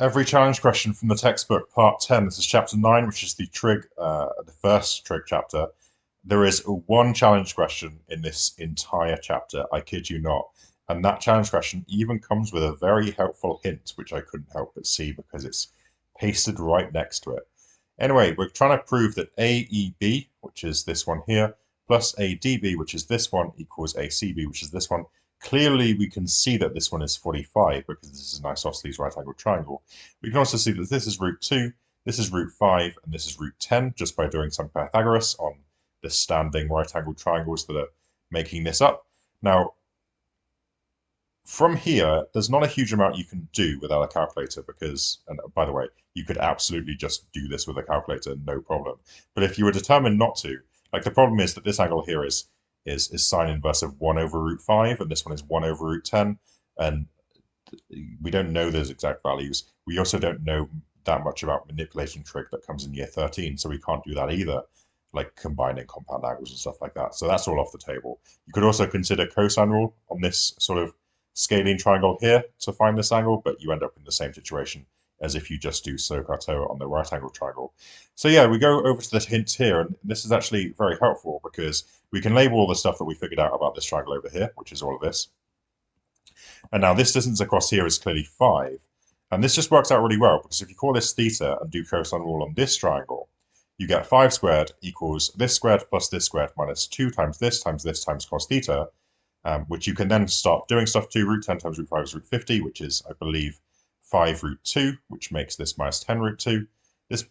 Every challenge question from the textbook, part 10. This is chapter 9, which is the first trig chapter. There is one challenge question in this entire chapter, I kid you not. And that challenge question even comes with a very helpful hint, which I couldn't help but see because it's pasted right next to it. Anyway, we're trying to prove that AEB, which is this one here, plus ADB, which is this one, equals ACB, which is this one. Clearly, we can see that this one is 45 because this is an isosceles right-angled triangle. We can also see that this is root 2, this is root 5, and this is root 10, just by doing some Pythagoras on the standing right-angled triangles that are making this up. Now, from here, there's not a huge amount you can do without a calculator because, and by the way, you could absolutely just do this with a calculator, no problem. But if you were determined not to, like the problem is that this angle here is sine inverse of 1 over root 5, and this one is 1 over root 10, and we don't know those exact values. We also don't know that much about manipulation trig that comes in year 13, so we can't do that either, like combining compound angles and stuff like that. So that's all off the table. You could also consider cosine rule on this sort of scalene triangle here to find this angle, but you end up in the same situation as if you just do SOHCAHTOA on the right angle triangle. So yeah, we go over to the hints here, and this is actually very helpful because we can label all the stuff that we figured out about this triangle over here, which is all of this. And now this distance across here is clearly 5. And this just works out really well because if you call this theta and do cosine rule on this triangle, you get 5 squared equals this squared plus this squared minus 2 times this times cos theta, which you can then start doing stuff to. Root 10 times root 5 is root 50, which is, I believe, 5 root 2, which makes this minus 10 root 2. This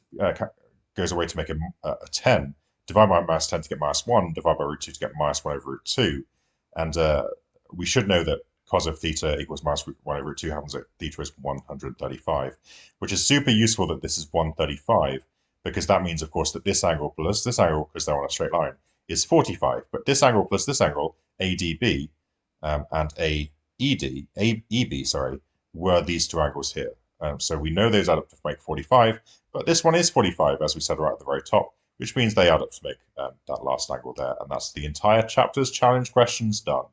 goes away to make a 10. Divide by minus 10 to get minus 1, divide by root 2 to get minus 1 over root 2. And we should know that cos of theta equals minus 1 over root 2 happens that theta is 135, which is super useful that this is 135, because that means, of course, that this angle plus this angle, because they're on a straight line, is 45. But this angle plus this angle, ADB, and AEB, sorry, were these two angles here. So we know those add up to make 45, but this one is 45, as we said right at the very top, which means they add up to make that last angle there. And that's the entire chapter's challenge questions done.